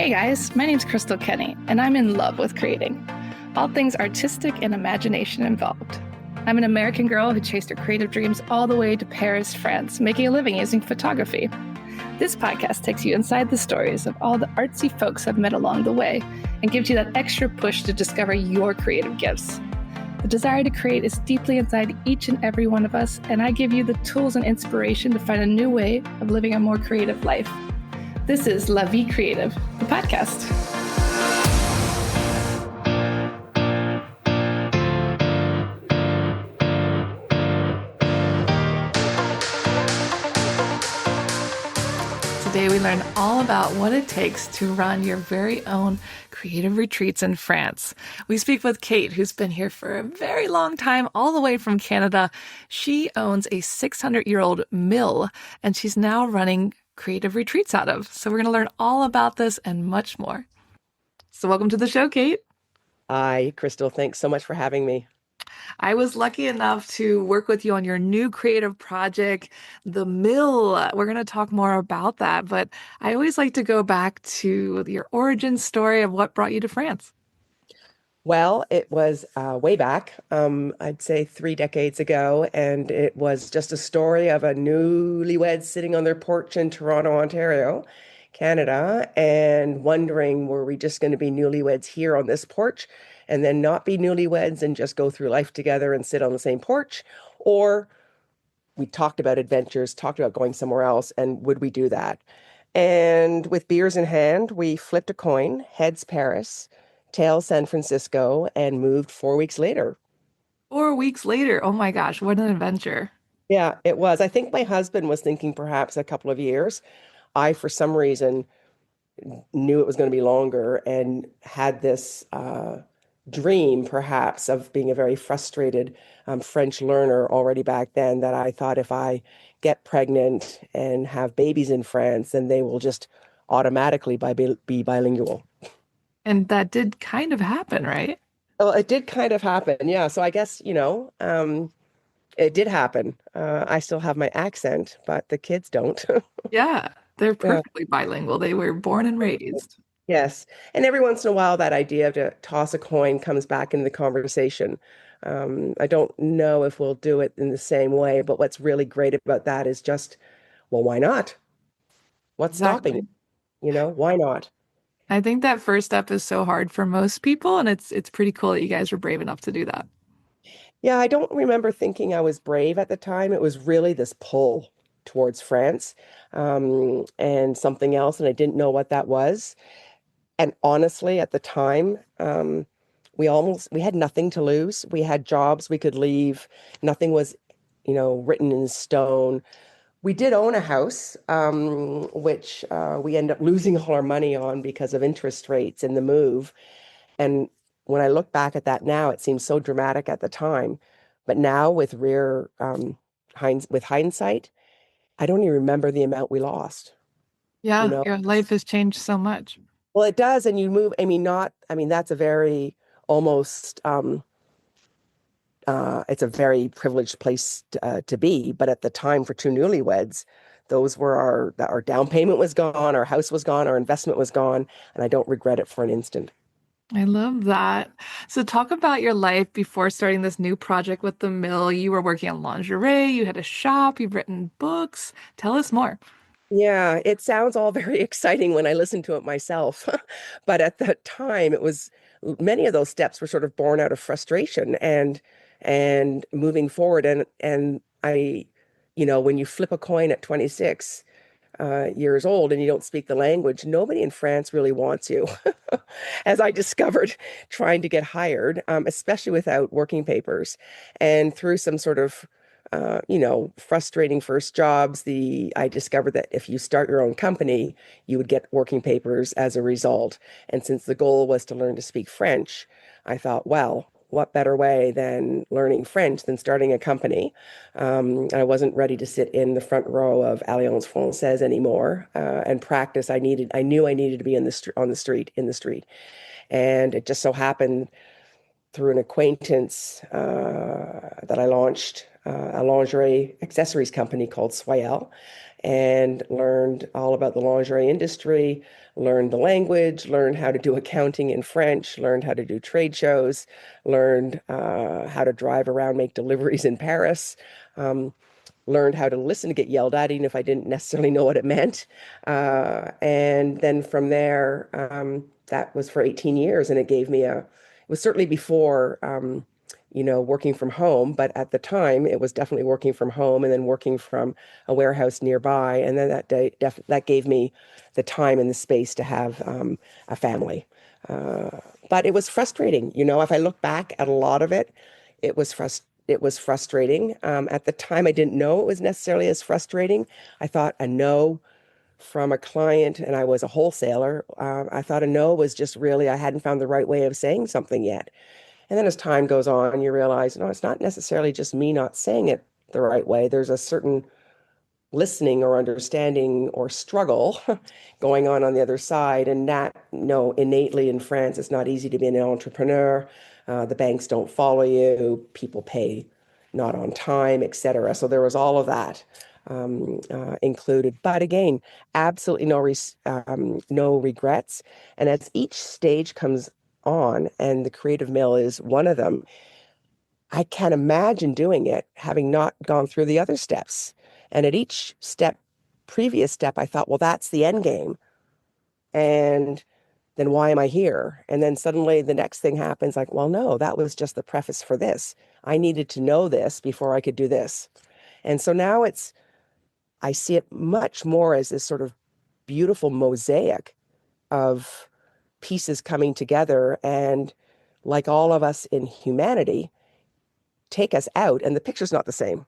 Hey guys, my name's Crystal Kenny, and I'm in love with creating. All things artistic and imagination involved. I'm an American girl who chased her creative dreams all the way to Paris, France, making a living using photography. This podcast takes you inside the stories of all the artsy folks I've met along the way and gives you that extra push to discover your creative gifts. The desire to create is deeply inside each and every one of us, and I give you the tools and inspiration to find a new way of living a more creative life. This is La Vie Creative, the podcast. Today we learn all about what it takes to run your very own creative retreats in France. We speak with Kate, who's been here for a very long time, all the way from Canada. She owns a 600-year-old mill, and she's now running creative retreats out of. So we're going to learn all about this and much more. So welcome to the show, Kate. Hi, Crystal. Thanks so much for having me. I was lucky enough to work with you on your new creative project, The Mill. We're going to talk more about that, but I always like to go back to your origin story of what brought you to France. Well, it was way back, I'd say 3 decades ago, and it was just a story of a newlywed sitting on their porch in Toronto, Ontario, Canada, and wondering, were we just going to be newlyweds here on this porch and then not be newlyweds and just go through life together and sit on the same porch? Or we talked about adventures, talked about going somewhere else, and would we do that? And with beers in hand, we flipped a coin, heads Paris, tails San Francisco, and moved 4 weeks later. 4 weeks later, oh my gosh, what an adventure. Yeah, it was. I think my husband was thinking perhaps a couple of years. I, for some reason, knew it was going to be longer and had this dream, perhaps, of being a very frustrated French learner already back then, that I thought if I get pregnant and have babies in France, then they will just automatically be bilingual. And that did kind of happen, right? Well, it did kind of happen. Yeah. So I guess, it did happen. I still have my accent, but the kids don't. Yeah, they're Yeah. perfectly bilingual. They were born and raised. Yes. And every once in a while, that idea to toss a coin comes back into the conversation. I don't know if we'll do it in the same way, but what's really great about that is just, well, why not? What's stopping Exactly. it? Why not? I think that first step is so hard for most people, and it's pretty cool that you guys were brave enough to do that. Yeah, I don't remember thinking I was brave at the time. It was really this pull towards France, and something else, and I didn't know what that was. And honestly, at the time, we had nothing to lose. We had jobs we could leave. Nothing was, written in stone. We did own a house, which we ended up losing all our money on because of interest rates and the move. And when I look back at that now, it seems so dramatic at the time. But now, with with hindsight, I don't even remember the amount we lost. You Yeah, know, your life has changed so much. well, it does, and you move. I mean, that's a very almost. It's a very privileged place to be. But at the time, for two newlyweds, those were our down payment was gone, our house was gone, our investment was gone, and I don't regret it for an instant. I love that. So talk about your life before starting this new project with the mill. You were working on lingerie, you had a shop, you've written books. Tell us more. Yeah, it sounds all very exciting when I listen to it myself. But at that time, it was many of those steps were sort of born out of frustration and moving forward. And I, when you flip a coin at 26 years old and you don't speak the language, nobody in France really wants you, as I discovered trying to get hired, especially without working papers. And through some sort of frustrating first jobs, I discovered that if you start your own company, you would get working papers as a result. And since the goal was to learn to speak French, I thought, well, what better way than learning French than starting a company? I wasn't ready to sit in the front row of Alliance Française anymore and practice. I knew I needed to be on the street, in the street. And it just so happened through an acquaintance that I launched a lingerie accessories company called Soyelle and learned all about the lingerie industry, learned the language, learned how to do accounting in French, learned how to do trade shows, learned how to drive around, make deliveries in Paris. Learned how to listen to get yelled at, even if I didn't necessarily know what it meant. And then from there, that was for 18 years, and it gave me it was certainly before, working from home, but at the time, it was definitely working from home and then working from a warehouse nearby. And then that gave me the time and the space to have a family. Uh, but it was frustrating. If I look back at a lot of it, it was frustrating. At the time, I didn't know it was necessarily as frustrating. I thought a no from a client, and I was a wholesaler. I thought a no was just really, I hadn't found the right way of saying something yet. And then as time goes on, you realize, no, it's not necessarily just me not saying it the right way. There's a certain listening or understanding or struggle going on the other side. And that, innately in France, it's not easy to be an entrepreneur. The banks don't follow you. People pay not on time, etc. So there was all of that included. But again, absolutely no regrets. And as each stage comes on, and the Creative Mill is one of them, I can't imagine doing it having not gone through the other steps. And at each previous step, I thought, well, that's the end game. And then why am I here? And then suddenly the next thing happens like, well, no, that was just the preface for this. I needed to know this before I could do this. And so now I see it much more as this sort of beautiful mosaic of pieces coming together. And like all of us in humanity, take us out, and the picture's not the same.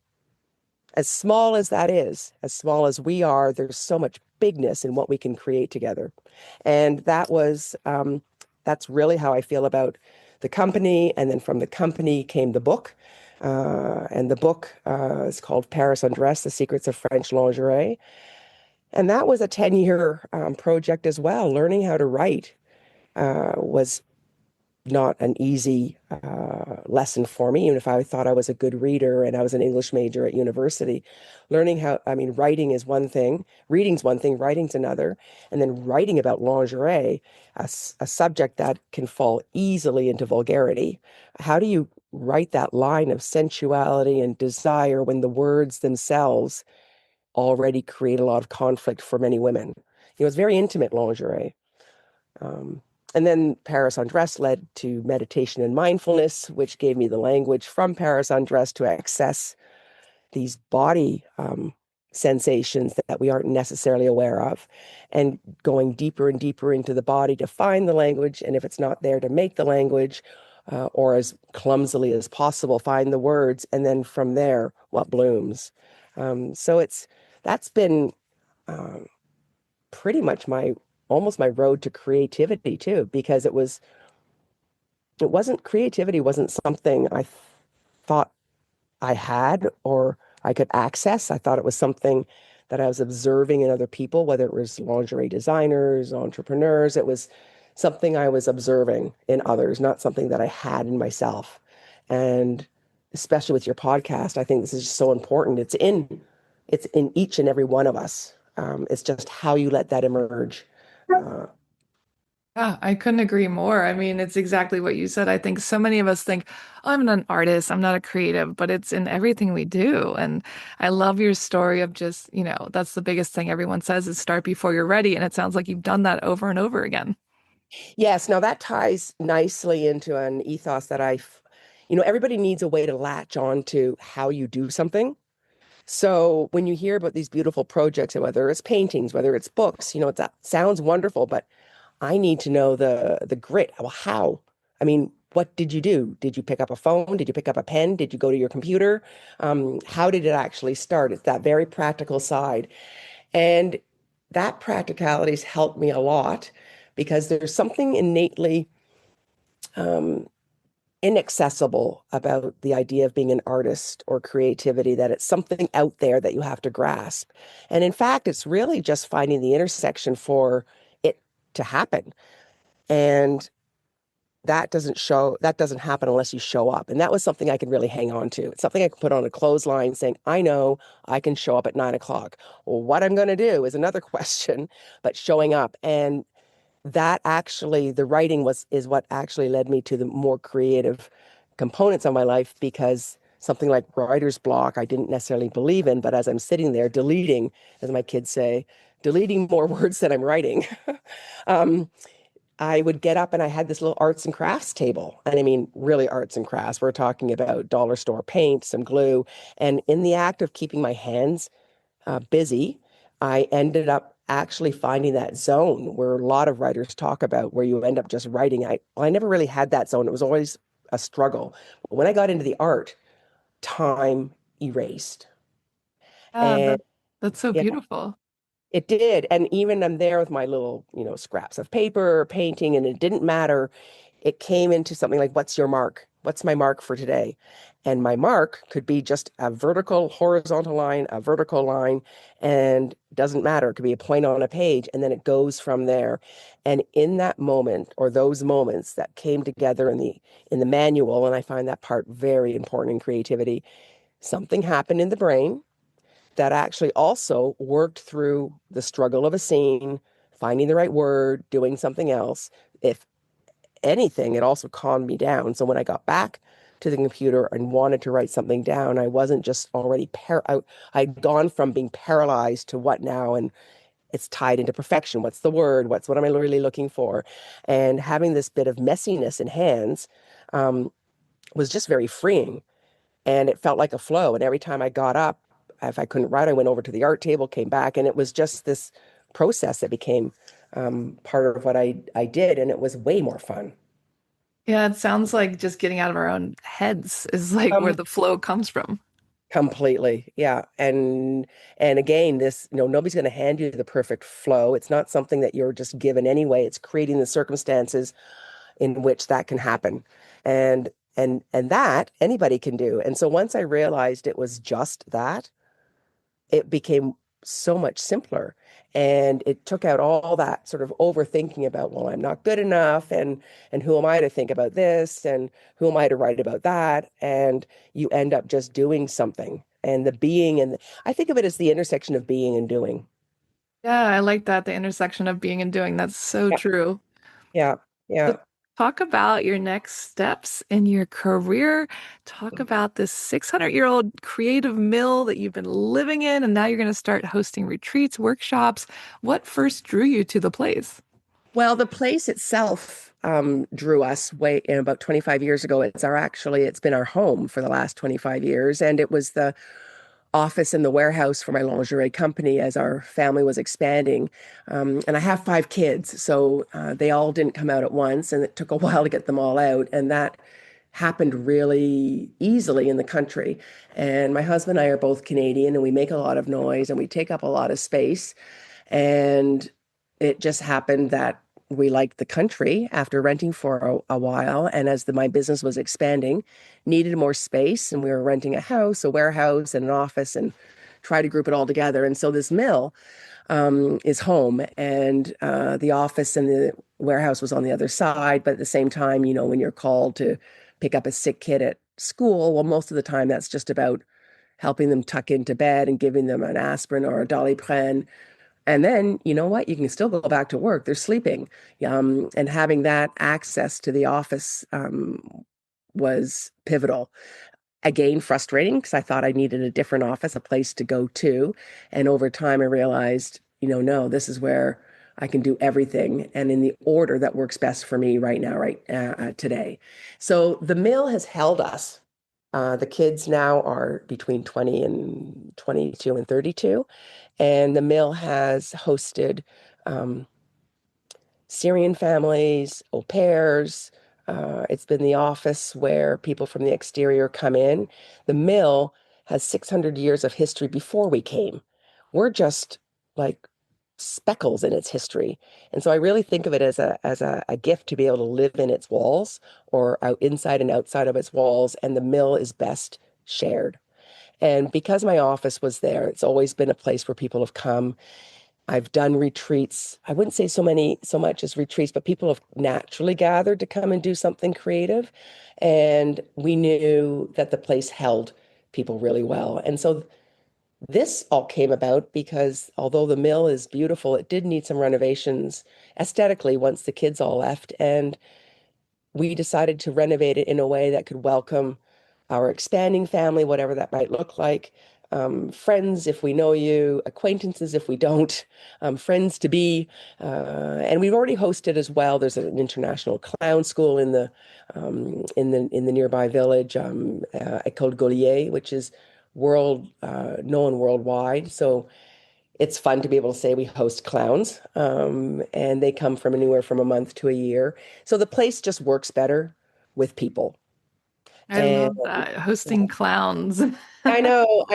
As small as that is, as small as we are, there's so much bigness in what we can create together. And that's really how I feel about the company. And then from the company came the book. And the book is called Paris Undressed, The Secrets of French Lingerie. And that was a 10-year project as well. Learning how to write was not an easy lesson for me, even if I thought I was a good reader and I was an English major at university. Writing is one thing, reading's one thing, writing's another. And then writing about lingerie, a subject that can fall easily into vulgarity. How do you write that line of sensuality and desire when the words themselves already create a lot of conflict for many women? It's very intimate lingerie. And then Paris Undressed led to meditation and mindfulness, which gave me the language from Paris Undressed to access these body sensations that we aren't necessarily aware of, and going deeper and deeper into the body to find the language. And if it's not there, to make the language, or as clumsily as possible, find the words. And then from there, what blooms. So that's been pretty much almost my road to creativity too, because creativity wasn't something I thought I had or I could access. I thought it was something that I was observing in other people, whether it was lingerie designers, entrepreneurs. It was something I was observing in others, not something that I had in myself. And especially with your podcast, I think this is just so important. It's in each and every one of us. It's just how you let that emerge. Uh, Yeah, I couldn't agree more. I mean, it's exactly what you said. I think so many of us think, oh, I'm not an artist, I'm not a creative, but it's in everything we do. And I love your story of just, that's the biggest thing everyone says is start before you're ready. And it sounds like you've done that over and over again. yes, now that ties nicely into an ethos that everybody needs a way to latch on to how you do something. So when you hear about these beautiful projects, and whether it's paintings, whether it's books, that sounds wonderful, but I need to know the grit. Well, how? I mean, what did you do? Did you pick up a phone? Did you pick up a pen? Did you go to your computer? How did it actually start? It's that very practical side. And that practicality's helped me a lot because there's something innately um, inaccessible about the idea of being an artist or creativity, that it's something out there that you have to grasp. And in fact, it's really just finding the intersection for it to happen. And that doesn't happen unless you show up. And that was something I could really hang on to. It's something I could put on a clothesline saying, I know I can show up at 9 o'clock. Well, what I'm going to do is another question, but showing up. And that actually, the writing is what actually led me to the more creative components of my life, because something like writer's block I didn't necessarily believe in, but as I'm sitting there deleting, as my kids say, deleting more words than I'm writing, um, I would get up and I had this little arts and crafts table. And I mean, really arts and crafts. We're talking about dollar store paint, some glue. And in the act of keeping my hands busy, I ended up actually finding that zone where a lot of writers talk about, where you end up just writing. I never really had that zone. It was always a struggle. But when I got into the art, time erased. Yeah, And that's so yeah, beautiful. it did. And even I'm there with my little, scraps of paper, painting, and it didn't matter. It came into something like, what's your mark? What's my mark for today? And my mark could be just a vertical, horizontal line, a vertical line, and doesn't matter. It could be a point on a page, and then it goes from there. And in that moment, or those moments that came together in the manual, and I find that part very important in creativity, something happened in the brain that actually also worked through the struggle of a scene, finding the right word, doing something else. If anything, it also calmed me down. So when I got back to the computer and wanted to write something down, I wasn't just already I'd gone from being paralyzed to what now, and it's tied into perfection. What's the word? What am I really looking for? And having this bit of messiness in hands um, was just very freeing, and it felt like a flow. And every time I got up, if I couldn't write, I went over to the art table, came back, and it was just this process that became part of what I did, and it was way more fun. Yeah, it sounds like just getting out of our own heads is like where Um, the flow comes from. Completely, yeah. And again, this, nobody's going to hand you the perfect flow. It's not something that you're just given anyway. It's creating the circumstances in which that can happen. And that anybody can do. And so once I realized it was just that, it became so much simpler. And it took out all that sort of overthinking about, well, I'm not good enough, and who am I to think about this, and who am I to write about that? And you end up just doing something. And the being, and I think of it as the intersection of being and doing. Yeah, I like that, the intersection of being and doing. That's so Yeah, true. yeah, yeah. So talk about your next steps in your career. Talk about this 600-year-old creative mill that you've been living in, and now you're going to start hosting retreats, workshops. What first drew you to the place? Well, the place itself drew us way in about 25 years ago. It's been our home for the last 25 years. And it was the office in the warehouse for my lingerie company as our family was expanding. And I have 5 kids, so they all didn't come out at once, and it took a while to get them all out. And that happened really easily in the country. And my husband and I are both Canadian, and we make a lot of noise and we take up a lot of space. And it just happened that we liked the country after renting for a while. And as my business was expanding, needed more space. And we were renting a house, a warehouse, and an office, and try to group it all together. And so this mill is home, and the office and the warehouse was on the other side. But at the same time, when you're called to pick up a sick kid at school, well, most of the time that's just about helping them tuck into bed and giving them an aspirin or a Doliprane, and then, you know what? You can still go back to work. They're sleeping. And having that access to the office was pivotal. Again, frustrating because I thought I needed a different office, a place to go to. And over time, I realized, no, this is where I can do everything and in the order that works best for me right now, right today. So the mill has held us. The kids now are between 20 and 22 and 32. And the mill has hosted um, Syrian families, au pairs. It's been the office where people from the exterior come in. The mill has 600 years of history before we came. We're just like speckles in its history. And so I really think of it as a gift to be able to live in its walls, or out inside and outside of its walls. And the mill is best shared. And because my office was there, it's always been a place where people have come. I've done retreats. I wouldn't say so much as retreats, but people have naturally gathered to come and do something creative. And we knew that the place held people really well. And so this all came about because although the mill is beautiful, it did need some renovations aesthetically once the kids all left. And we decided to renovate it in a way that could welcome our expanding family, whatever that might look like. Friends, if we know you, acquaintances, if we don't, friends to be. And we've already hosted as well. There's an international clown school in the nearby village, École Gaulier, which is known worldwide. So it's fun to be able to say we host clowns, and they come from anywhere from a month to a year. So the place just works better with people. I And love that. Hosting clowns. I know,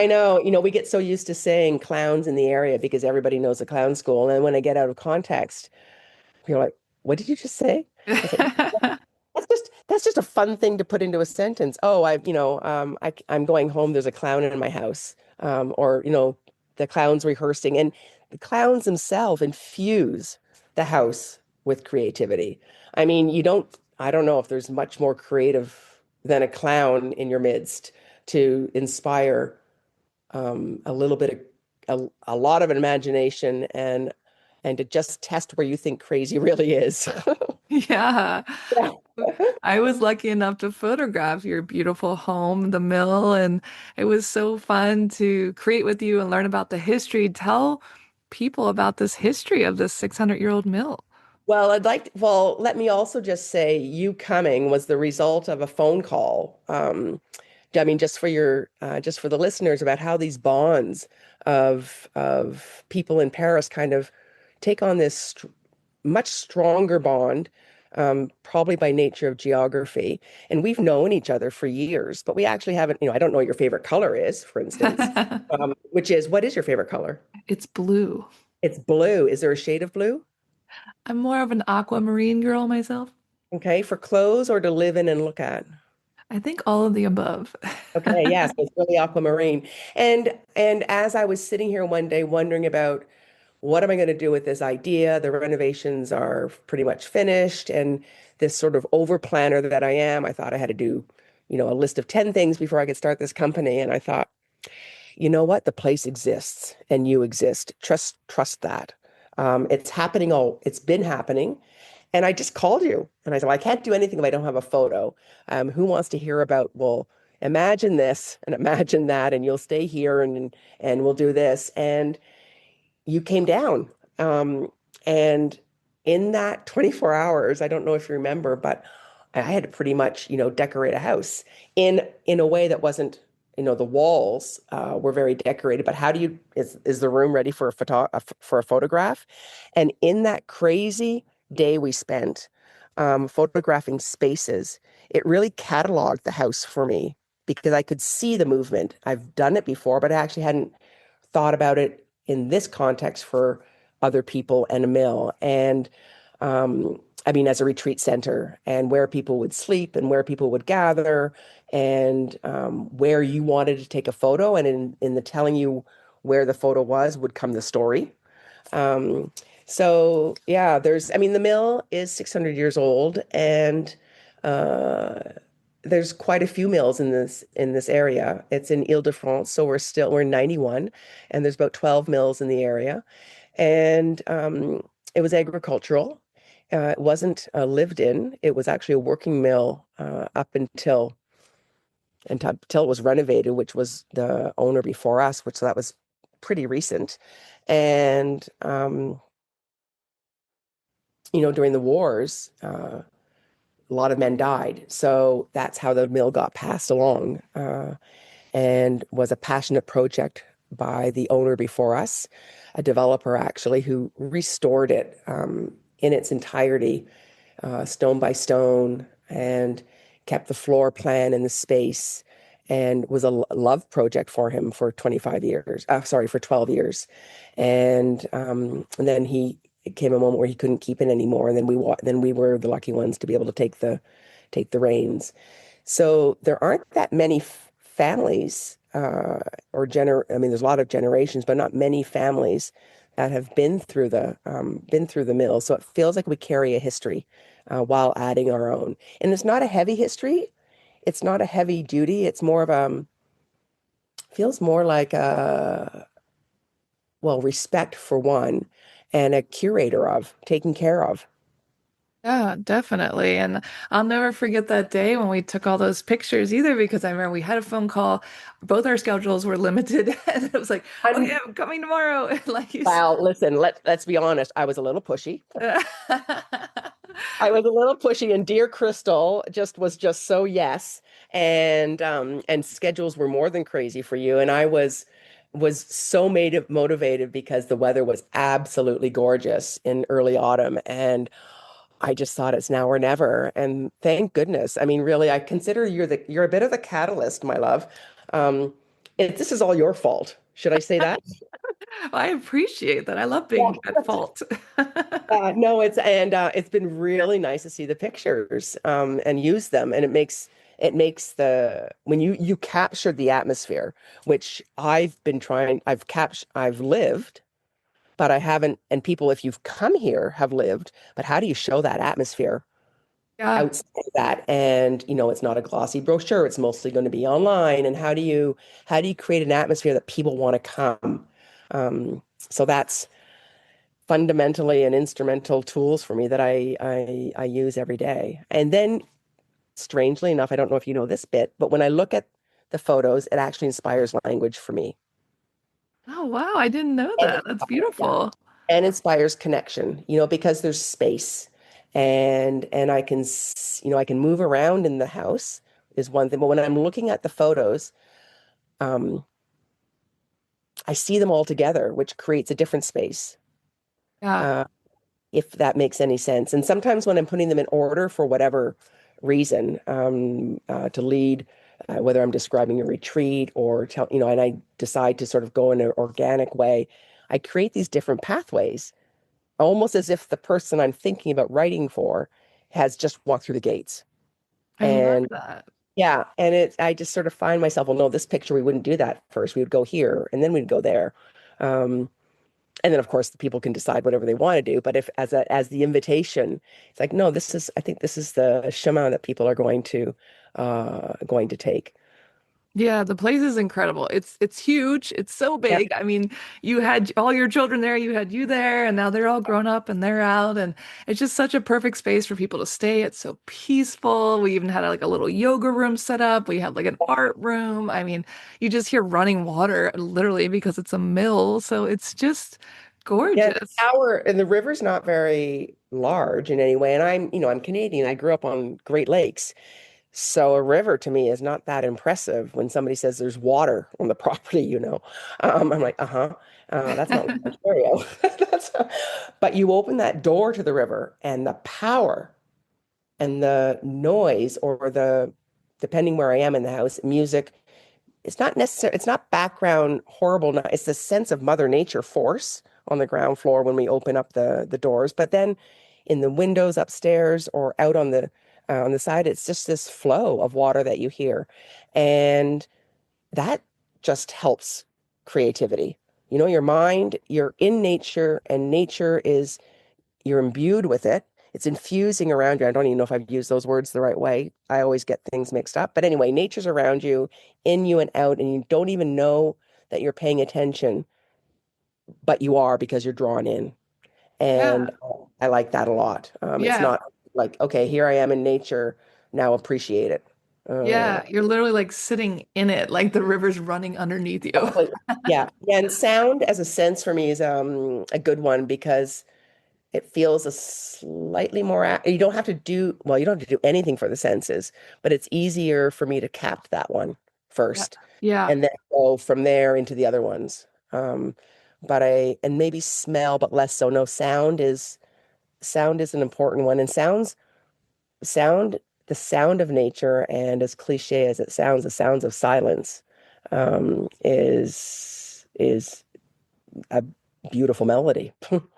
we get so used to saying clowns in the area because everybody knows a clown school. And when I get out of context, you're like, what did you just say? I was like, that's just a fun thing to put into a sentence. Oh, I'm going home. There's a clown in my house, or the clowns rehearsing, and the clowns themselves infuse the house with creativity. I mean, you don't. I don't know if there's much more creative than a clown in your midst to inspire a little bit a lot of imagination and to just test where you think crazy really is. Yeah. Yeah. I was lucky enough to photograph your beautiful home, the mill, and it was so fun to create with you and learn about the history. Tell people about this history of this 600-year-old mill. Well, let me also just say you coming was the result of a phone call. I mean, just for the listeners about how these bonds of people in Paris kind of take on this much stronger bond, probably by nature of geography. And we've known each other for years, but we actually haven't, I don't know what your favorite color is, for instance, what is your favorite color? It's blue. It's blue. Is there a shade of blue? I'm more of an aquamarine girl myself. Okay, for clothes or to live in and look at? I think all of the above. Okay, yes, it's really aquamarine. And as I was sitting here one day wondering about what am I going to do with this idea, the renovations are pretty much finished, and this sort of over planner that I am, I thought I had to do, a list of 10 things before I could start this company. And I thought, you know what? The place exists and you exist. Trust that. It's been happening. And I just called you and I said, well, I can't do anything if I don't have a photo. Who wants to hear about, well, imagine this and imagine that, and you'll stay here and we'll do this. And you came down. And in that 24 hours, I don't know if you remember, but I had to pretty much, decorate a house in a way that wasn't, the walls were very decorated, but is the room ready for for a photograph? And in that crazy day we spent photographing spaces, it really cataloged the house for me because I could see the movement. I've done it before, but I actually hadn't thought about it in this context for other people and a mill. And I mean, as a retreat center and where people would sleep and where people would gather and where you wanted to take a photo. And in the telling you where the photo was would come the story. So yeah, I mean, the mill is 600 years old and uh, there's quite a few mills in this area. It's in Île-de-France, so we're in 91, and there's about 12 mills in the area. And it was agricultural. It wasn't lived in. It was actually a working mill up until it was renovated, which was the owner before us, which that was pretty recent. And during the wars, a lot of men died. So that's how the mill got passed along, and was a passionate project by the owner before us, a developer actually, who restored it in its entirety, stone by stone, and kept the floor plan and the space, and was a love project for him for 25 years. Sorry, for 12 years. And then it came a moment where he couldn't keep it anymore, and then we were the lucky ones to be able to take the reins. So there aren't that many families I mean, there's a lot of generations, but not many families that have been through the mill. So it feels like we carry a history while adding our own. And it's not a heavy history. It's not a heavy duty. It's more of feels more like a well, respect for one and a curator of taking care of. Yeah, definitely. And I'll never forget that day when we took all those pictures either, because I remember we had a phone call. Both our schedules were limited. And it was like, oh, I'm yeah, I'm coming tomorrow. And like you said. Well, listen, let's be honest. I was a little pushy. I was a little pushy, and dear Crystal just so yes, and schedules were more than crazy for you, and I was so made motivated because the weather was absolutely gorgeous in early autumn, and I just thought it's now or never, and thank goodness. I mean, really, I consider you're a bit of the catalyst, my love. Um, this is all your fault. Should I say that? I appreciate that. I love Yeah. being at fault. No, it's been really nice to see the pictures and use them, and it makes the when you captured the atmosphere, which I've lived, but I haven't. And people, if you've come here, have lived, but how do you show that atmosphere Yeah. outside of that? And it's not a glossy brochure; it's mostly going to be online. And how do you create an atmosphere that people want to come? So that's fundamentally and instrumental tools for me that I use every day. And then, strangely enough, I don't know if you know this bit, but when I look at the photos, it actually inspires language for me. Oh, wow. I didn't know And that. That's yeah, beautiful. and inspires connection, because there's space and I can move around in the house is one thing. But when I'm looking at the photos, um, I see them all together, which creates a different space. Yeah. Uh, if that makes any sense. And sometimes when I'm putting them in order for whatever reason, to lead, whether I'm describing a retreat or and I decide to sort of go in an organic way, I create these different pathways, almost as if the person I'm thinking about writing for has just walked through the gates. I love And that. yeah, and I just sort of find myself, well, no, this picture, we wouldn't do that first. We would go here and then we'd go there. Um, and then, of course, the people can decide whatever they want to do. But if as the invitation, it's like, no, I think this is the chemin that people are going to take. Yeah, the place is incredible. It's huge. It's so Yeah. big. I mean, you had all your children there, you had you there, and now they're all grown up and they're out, and it's just such a perfect space for people to stay. It's so peaceful. We even had like a little yoga room set up. We had like an art room. I mean, you just hear running water literally because it's a mill, so it's just Yeah, the gorgeous. tower and the river's not very large in any way. And I'm Canadian. I grew up on Great Lakes. So a river to me is not that impressive when somebody says there's water on the property. I'm like, uh-huh. That's not Lake Ontario. That's, but you open that door to the river and the power and the noise or depending where I am in the house, music, it's not background horrible. It's the sense of Mother Nature force on the ground floor when we open up the doors. But then in the windows upstairs or out on the side, it's just this flow of water that you hear. And that just helps creativity. Your mind, you're in nature, and nature is you're imbued with it. It's infusing around you. I don't even know if I've used those words the right way. I always get things mixed up. But anyway, nature's around you, in you and out, and you don't even know that you're paying attention, but you are because you're drawn in. Yeah. And I like that a lot. It's Yeah. not like, okay, here I am in nature, now appreciate it. Uh, Yeah. You're literally like sitting in it, like the river's running underneath you. Completely. Yeah. Yeah. And sound as a sense for me is a good one because it feels a slightly more, you don't have to do, well, you don't have to do anything for the senses, but it's easier for me to cap that one Yeah. first Yeah. and then go from there into the other ones. And maybe smell, but less so. No, sound is an important one. And sound, the sound of nature, and as cliche as it sounds, the sounds of silence, is a beautiful melody.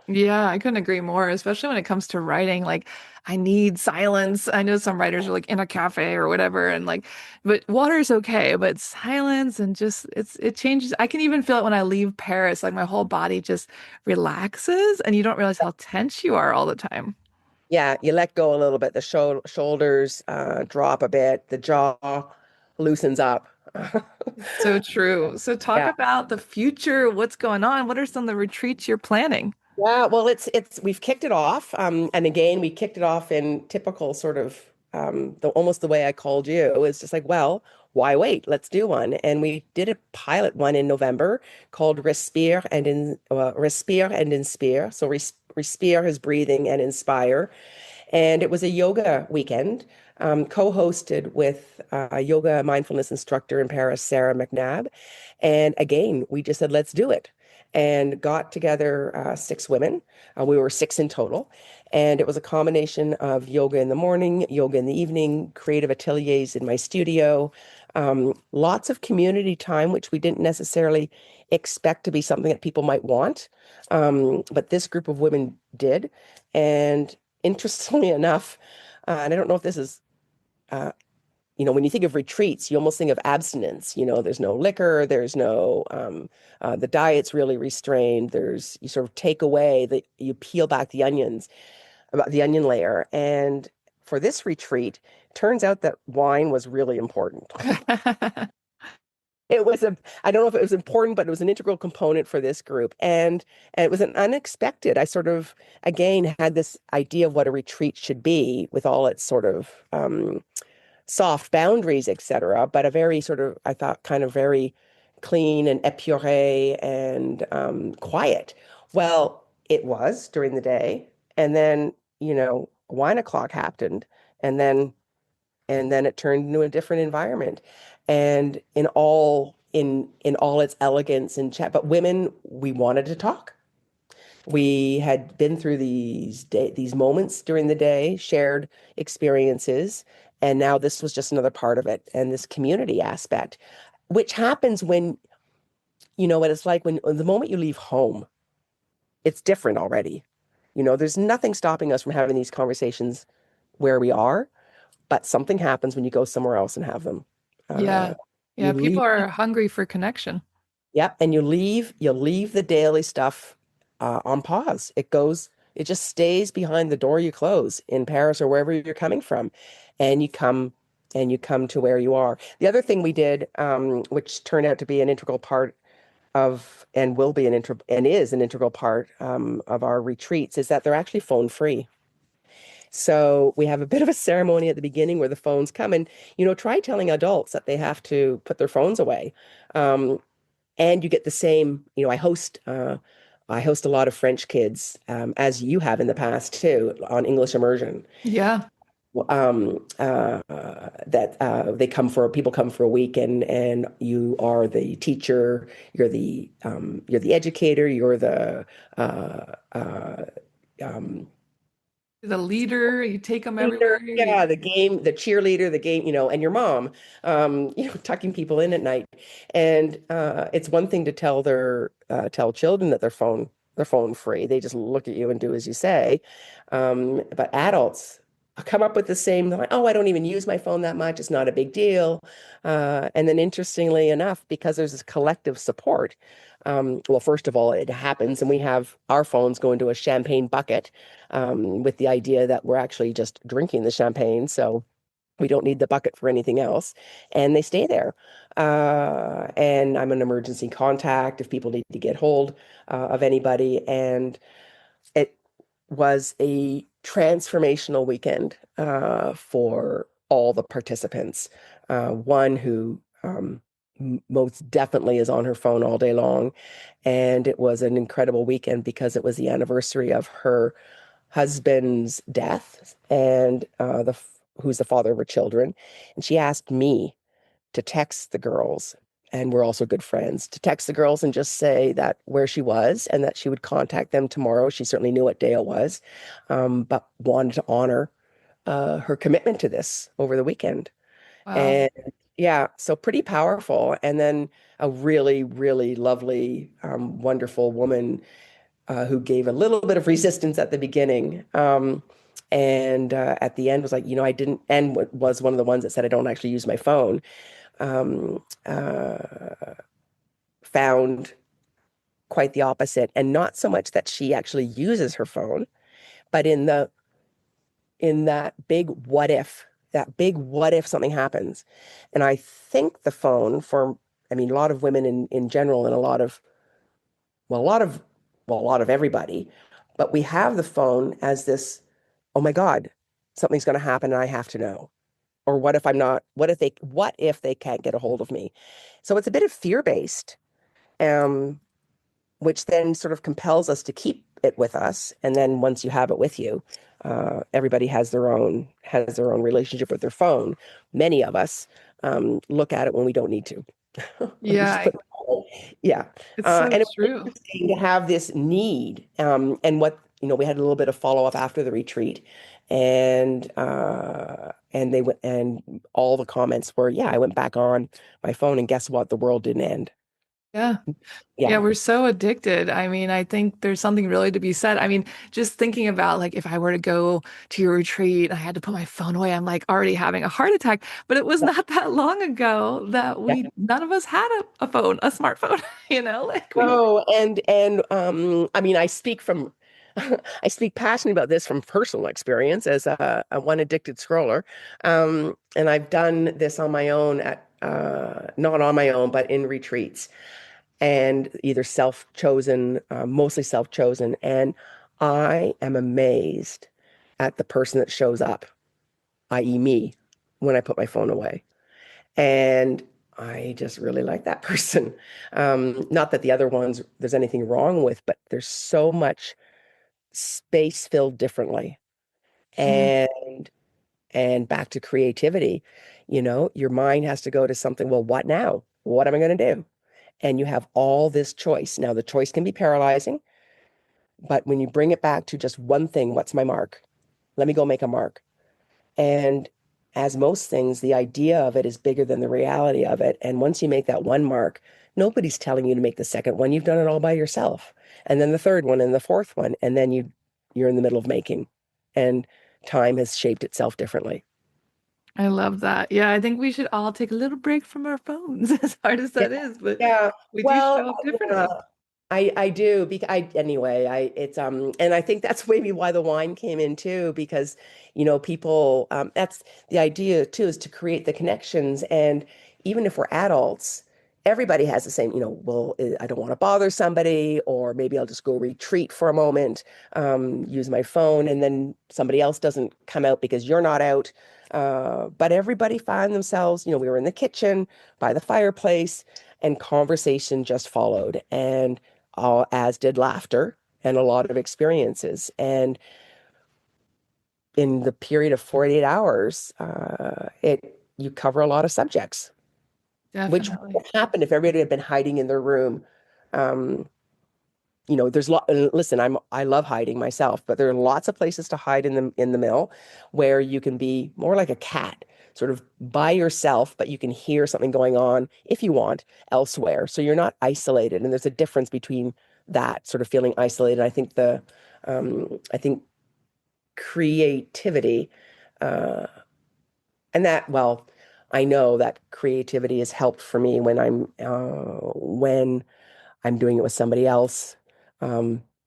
Yeah, I couldn't agree more, especially when it comes to writing. Like, I need silence. I know some writers are like in a cafe or whatever, and like, but water's okay, but silence and just it changes. I can even feel it when I leave Paris. Like my whole body just relaxes, and you don't realize how tense you are all the time. Yeah, you let go a little bit. The shoulders drop a bit. The jaw loosens up. So true. So talk Yeah. about the future. What's going on? What are some of the retreats you're planning? Yeah, well, it's we've kicked it off, and again, we kicked it off in typical sort of the almost the way I called you. It's just like, well, why wait? Let's do one, and we did a pilot one in November called Respire and Inspire. So Respire is breathing and inspire, and it was a yoga weekend, co-hosted with a yoga mindfulness instructor in Paris, Sarah McNabb. And again, we just said, let's do it. And got together six women. We were six in total. And it was a combination of yoga in the morning, yoga in the evening, creative ateliers in my studio, lots of community time, which we didn't necessarily expect to be something that people might want. But this group of women did. And interestingly enough, and I don't know if this is, uh, when you think of retreats, you almost think of abstinence. There's no liquor, there's no, the diet's really restrained. You sort of take away you peel back the onions, about the onion layer. And for this retreat, turns out that wine was really important. I don't know if it was important, but it was an integral component for this group. And it was an unexpected. I sort of, again, had this idea of what a retreat should be with all its sort of soft boundaries, etc. But a very sort of, I thought, kind of very clean and épuré and quiet. Well, it was during the day. And then, 1 o'clock happened. And then it turned into a different environment, and in all its elegance and chat. But women, we wanted to talk. We had been through these moments during the day, shared experiences, and now this was just another part of it, and this community aspect, which happens when what it's like when the moment you leave home, it's different already. There's nothing stopping us from having these conversations where we are, but something happens when you go somewhere else and have them. Uh, Yeah. you Yeah, leave, people are hungry for connection. yeah, and you leave the daily stuff on pause. It just stays behind the door you close in Paris or wherever you're coming from, and you come to where you are. The other thing we did, which turned out to be an integral part of, and will be and is an integral part of our retreats, is that they're actually phone free. So we have a bit of a ceremony at the beginning where the phones come, and try telling adults that they have to put their phones away. Um, and you get the same, I host a lot of French kids, as you have in the past too, on English immersion. Yeah. That people come for a week, and you are the teacher, you're the educator, you're the um, The leader, you take them leader, everywhere. yeah, the cheerleader, the game, and your mom, tucking people in at night. And it's one thing to tell children that they're phone free. They just look at you and do as you say. But adults come up with the same, like, oh, I don't even use my phone that much. It's not a big deal. And then interestingly enough, because there's this collective support, well, first of all, it happens, and we have our phones go into a champagne bucket, with the idea that we're actually just drinking the champagne. So we don't need the bucket for anything else. And they stay there. And I'm an emergency contact if people need to get hold of anybody. And it was a transformational weekend for all the participants. One who most definitely is on her phone all day long. And it was an incredible weekend because it was the anniversary of her husband's death, and who's the father of her children. And she asked me to text the girls, and we're also good friends, to text the girls and just say that where she was and that she would contact them tomorrow. She certainly knew what day it was, but wanted to honor her commitment to this over the weekend. Wow. And yeah, so pretty powerful. And then a really, really lovely, wonderful woman. who gave a little bit of resistance at the beginning. And at the end was like, I didn't, and was one of the ones that said, I don't actually use my phone. Um, Found quite the opposite. And not so much that she actually uses her phone, but in that big what if something happens. And I think the phone for, I mean, a lot of women in general and well, a lot of everybody, but we have the phone as this, oh my God, something's going to happen and I have to know. Or what if I'm not, what if they can't get a hold of me? So it's a bit of fear-based, um, which then sort of compels us to keep it with us. And then once you have it with you, everybody has their own relationship with their phone. Many of us look at it when we don't need to. Let me Yeah, just put it that way. Yeah. it's so And it was true. interesting to have this need. And we had a little bit of follow-up after the retreat. And they went, and all the comments were, yeah, I went back on my phone and guess what? The world didn't end. Yeah. Yeah, Yeah. we're so addicted. I mean, I think there's something really to be said. I mean, just thinking about like if I were to go to your retreat, I had to put my phone away, I'm like already having a heart attack. But it was not that long ago that Yeah. none of us had a phone, a smartphone, like we, Oh, I mean, I speak from, I speak passionately about this from personal experience as a one addicted scroller, and I've done this on my own not on my own, but in retreats, and either self-chosen, mostly self-chosen, and I am amazed at the person that shows up, i.e., me, when I put my phone away. And I just really like that person. Not that the other ones there's anything wrong with, but there's so much space filled differently. Mm, And back to creativity, your mind has to go to something, well, what now? What am I going to do? And you have all this choice. Now, the choice can be paralyzing, but when you bring it back to just one thing, what's my mark? Let me go make a mark. And as most things, the idea of it is bigger than the reality of it. And once you make that one mark, nobody's telling you to make the second one. You've done it all by yourself. And then the third one and the fourth one. And then you're in the middle of making. And time has shaped itself differently. I love that. Yeah, I think we should all take a little break from our phones, as hard as Yeah. that is, but Yeah. we do Well, show up yeah. differently. I do because I anyway I it's and I think that's maybe why the wine came in too, because people, that's the idea too, is to create the connections. And even if we're adults, everybody has the same, well, I don't want to bother somebody, or maybe I'll just go retreat for a moment, use my phone, and then somebody else doesn't come out because you're not out. But everybody found themselves, we were in the kitchen by the fireplace, and conversation just followed. And as did laughter and a lot of experiences. And in the period of 48 hours, it you cover a lot of subjects, which Definitely. would happen if everybody had been hiding in their room. Um, there's listen, I love hiding myself, but there are lots of places to hide in the mill where you can be more like a cat, sort of by yourself, but you can hear something going on if you want elsewhere. So you're not isolated. And there's a difference between that sort of feeling isolated. I think creativity, uh, and that, well, I know that creativity has helped for me when I'm doing it with somebody else,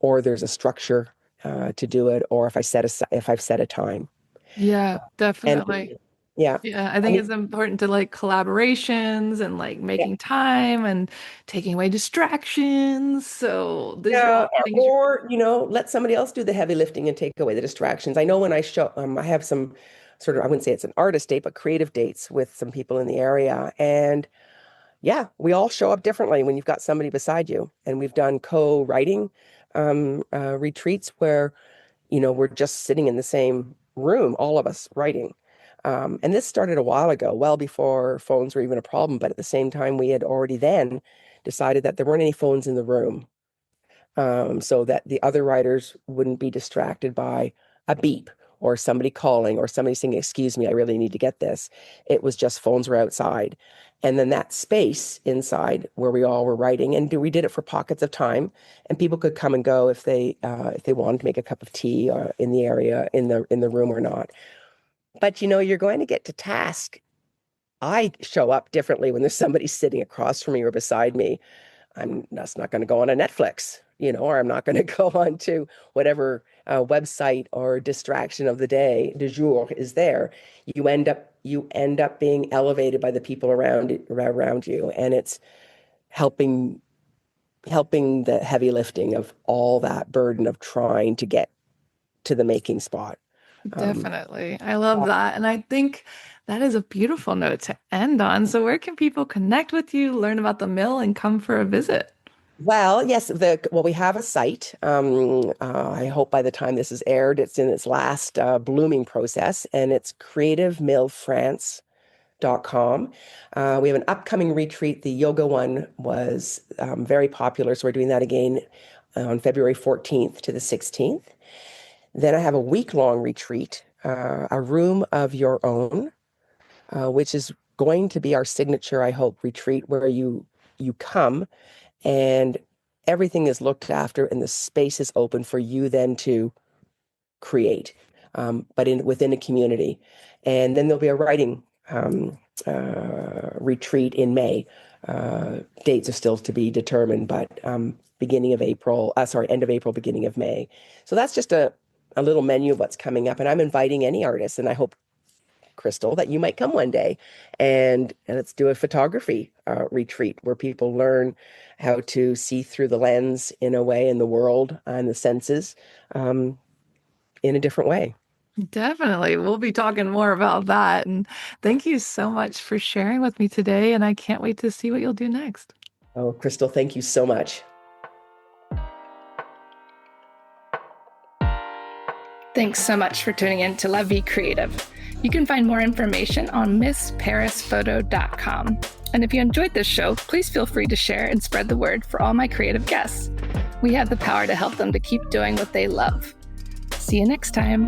or there's a structure to do it, or if I've set a time. Yeah, And definitely. yeah, Yeah, I I think mean, it's important to like collaborations and like yeah, making time and taking away distractions. So these are yeah, all things you or let somebody else do the heavy lifting and take away the distractions. I know when I have some sort of, I wouldn't say it's an artist date, but creative dates with some people in the area, and yeah, we all show up differently when you've got somebody beside you. And we've done co-writing retreats where we're just sitting in the same room, all of us writing. And this started a while ago, well before phones were even a problem. But at the same time, we had already then decided that there weren't any phones in the room, so that the other writers wouldn't be distracted by a beep or somebody calling or somebody saying, "Excuse me, I really need to get this." It was just phones were outside. And then that space inside where we all were writing, and we did it for pockets of time, and people could come and go if they wanted to make a cup of tea in the area in the room or not. But you're going to get to task. I show up differently when there's somebody sitting across from me or beside me. I'm just not going to go on a Netflix, or I'm not going to go on to whatever website or distraction of the day du jour is there. You end up being elevated by the people around you, and it's helping the heavy lifting of all that burden of trying to get to the making spot. Definitely. I love that. And I think that is a beautiful note to end on. So where can people connect with you, learn about the mill, and come for a visit? Well, yes, we have a site. I hope by the time this is aired, it's in its last blooming process, and it's creativemillfrance.com. We have an upcoming retreat. The yoga one was very popular, so we're doing that again on February 14th to the 16th. Then I have a week-long retreat, a room of your own, which is going to be our signature, I hope, retreat where you come and everything is looked after and the space is open for you then to create, but within a community. And then there'll be a writing retreat in May. Dates are still to be determined, but end of April, beginning of May. So that's just a little menu of what's coming up. And I'm inviting any artist, and I hope, Crystal, that you might come one day and let's do a photography retreat where people learn how to see through the lens in a way in the world and the senses in a different way. Definitely. We'll be talking more about that. And thank you so much for sharing with me today. And I can't wait to see what you'll do next. Oh, Crystal, thank you so much. Thanks so much for tuning in to La Vie Creative. You can find more information on MissParisPhoto.com. And if you enjoyed this show, please feel free to share and spread the word for all my creative guests. We have the power to help them to keep doing what they love. See you next time.